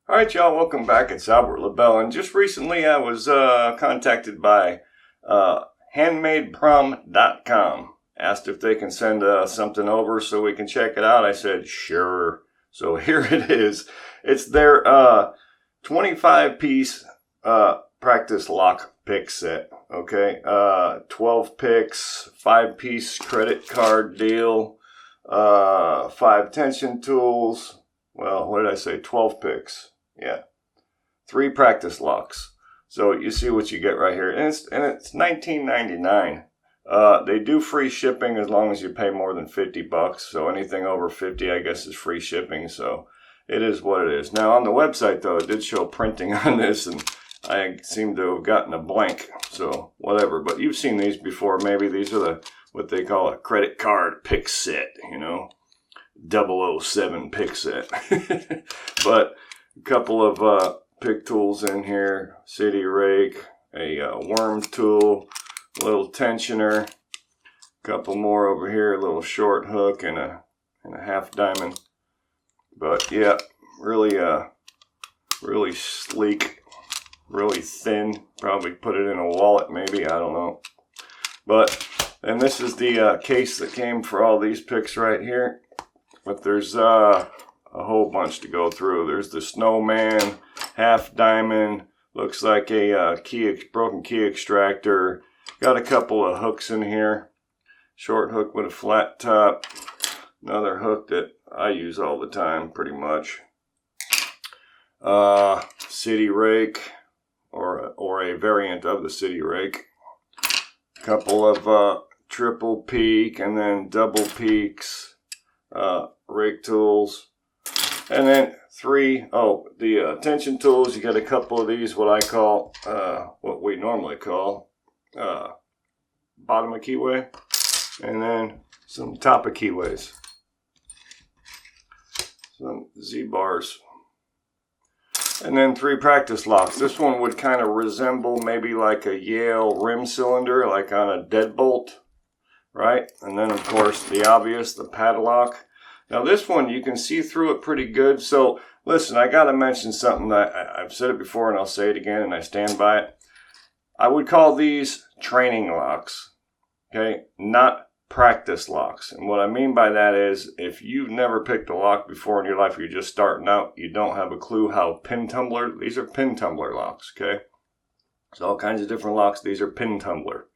All right, y'all, welcome back. It's Albert LaBelle, and just recently I was contacted by handmadeprom.com. Asked if they can send something over so we can check it out. I said, sure. So here it is. It's their 25-piece practice lock pick set, okay? 12 picks, 5-piece credit card deal, 5 tension tools. Well, what did I say? 12 picks. Yeah, 3 practice locks. So you see what you get right here, and it's $19.99. They do free shipping as long as you pay more than $50. So anything over 50, I guess, is free shipping. So it is what it is. Now on the website though, it did show printing on this, and I seem to have gotten a blank. So whatever. But you've seen these before. Maybe these are what they call a credit card pick set. You know, 007 pick set. But a couple of pick tools in here, city rake, a worm tool, a little tensioner, a couple more over here, a little short hook, and a half diamond. But yeah, really really sleek, really thin. Probably put it in a wallet maybe, I don't know. But and this is the case that came for all these picks right here. But there's a whole bunch to go through. There's the snowman, half diamond, looks like a broken key extractor. Got a couple of hooks in here. Short hook with a flat top. Another hook that I use all the time, pretty much. City rake, or a variant of the city rake. Couple of triple peak and then double peaks. Rake tools. And then the tension tools. You got a couple of these, what I call, what we normally call, bottom of keyway. And then some top of keyways. Some Z-bars. And then 3 practice locks. This one would kind of resemble maybe like a Yale rim cylinder, like on a deadbolt, right? And then, of course, the obvious, the padlock. Now this one, you can see through it pretty good. So listen, I got to mention something that I've said it before and I'll say it again and I stand by it. I would call these training locks, okay? Not practice locks. And what I mean by that is if you've never picked a lock before in your life, you're just starting out, you don't have a clue how these are pin tumbler locks, okay? There's all kinds of different locks. These are pin tumbler.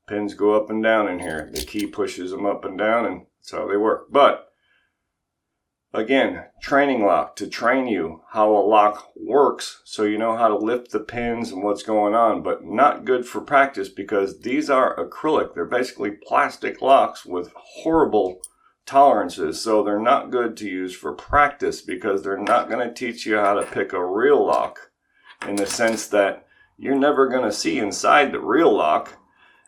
Pins go up and down in here. The key pushes them up and down, and that's how they work. But again, training lock, to train you how a lock works so you know how to lift the pins and what's going on, but not good for practice because these are acrylic. They're basically plastic locks with horrible tolerances, so they're not good to use for practice because they're not going to teach you how to pick a real lock, in the sense that you're never going to see inside the real lock.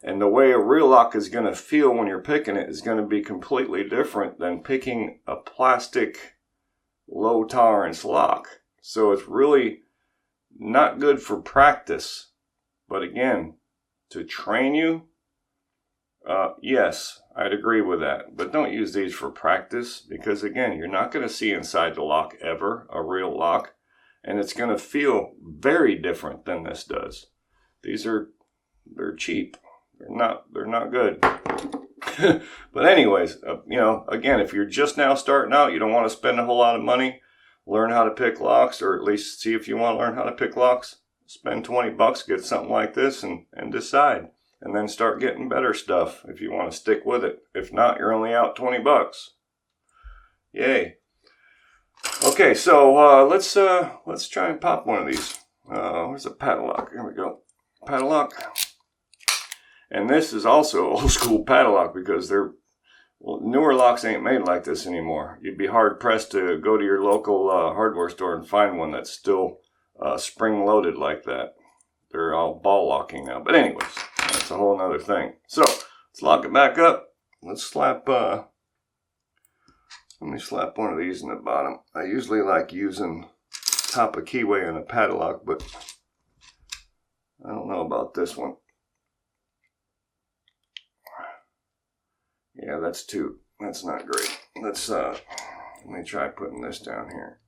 And the way a real lock is going to feel when you're picking it is going to be completely different than picking a plastic low tolerance lock. So it's really not good for practice. But again, to train you, yes, I'd agree with that. But don't use these for practice because again, you're not going to see inside the lock ever, a real lock. And it's going to feel very different than this does. They're cheap. They're not good. But anyways, again, if you're just now starting out, you don't want to spend a whole lot of money, learn how to pick locks, or at least see if you want to learn how to pick locks. Spend $20, get something like this and decide. And then start getting better stuff if you want to stick with it. If not, you're only out $20. Yay. Okay, so let's try and pop one of these. Where's the padlock? Here we go. Padlock. And this is also old school padlock because newer locks ain't made like this anymore. You'd be hard pressed to go to your local hardware store and find one that's still spring loaded like that. They're all ball locking now. But anyways, that's a whole nother thing. So let's lock it back up. Let's slap, let me slap one of these in the bottom. I usually like using top of keyway in a padlock, but I don't know about this one. Yeah, that's not great. Let me try putting this down here.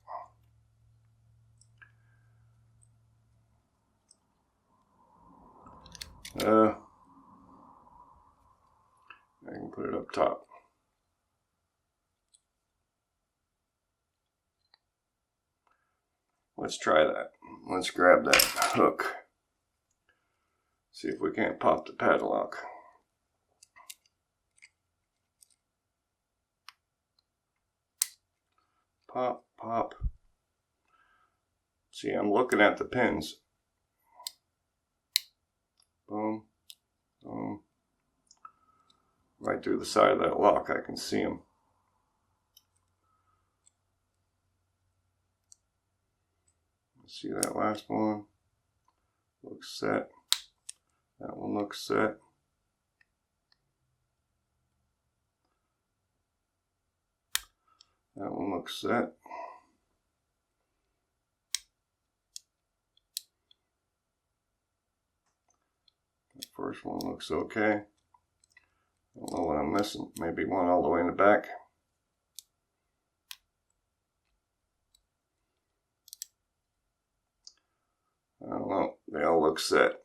I can put it up top. Let's try that. Let's grab that hook. See if we can't pop the padlock. Pop, pop. See, I'm looking at the pins. Boom, boom. Right through the side of that lock, I can see them. See that last one? Looks set. That one looks set. That one looks set. The first one looks okay. I don't know what I'm missing. Maybe one all the way in the back. I don't know. They all look set.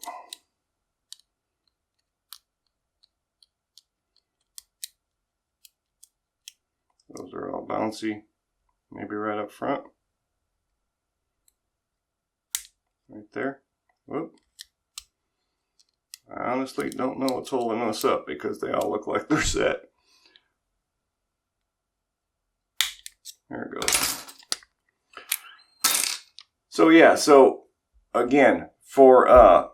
Those are all bouncy. Maybe right up front. Right there. Whoop. I honestly don't know what's holding us up because they all look like they're set. There it goes. So yeah, so again, for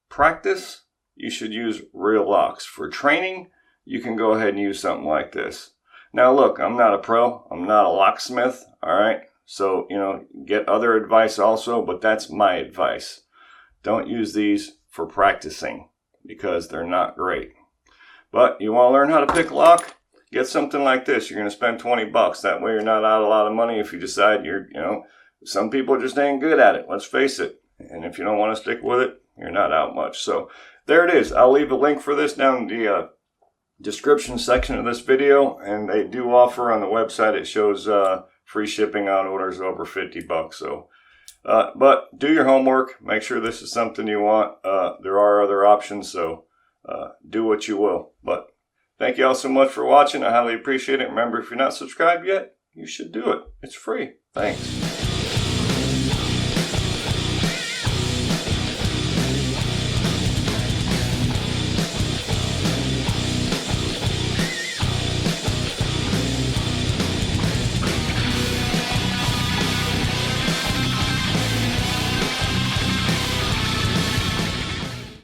practice, you should use real locks. For training, you can go ahead and use something like this. Now look, I'm not a pro. I'm not a locksmith, all right? So, you know, get other advice also, but that's my advice. Don't use these for practicing because they're not great. But you want to learn how to pick lock? Get something like this. You're going to spend 20 bucks. That way you're not out a lot of money if you decide you're, you know, some people just ain't good at it. Let's face it. And if you don't want to stick with it, you're not out much. So there it is. I'll leave a link for this down in the description section of this video. And they do offer on the website, it shows free shipping on orders over 50 bucks. So, but do your homework. Make sure this is something you want. There are other options. So do what you will. But thank you all so much for watching. I highly appreciate it. Remember, if you're not subscribed yet, you should do it. It's free. Thanks.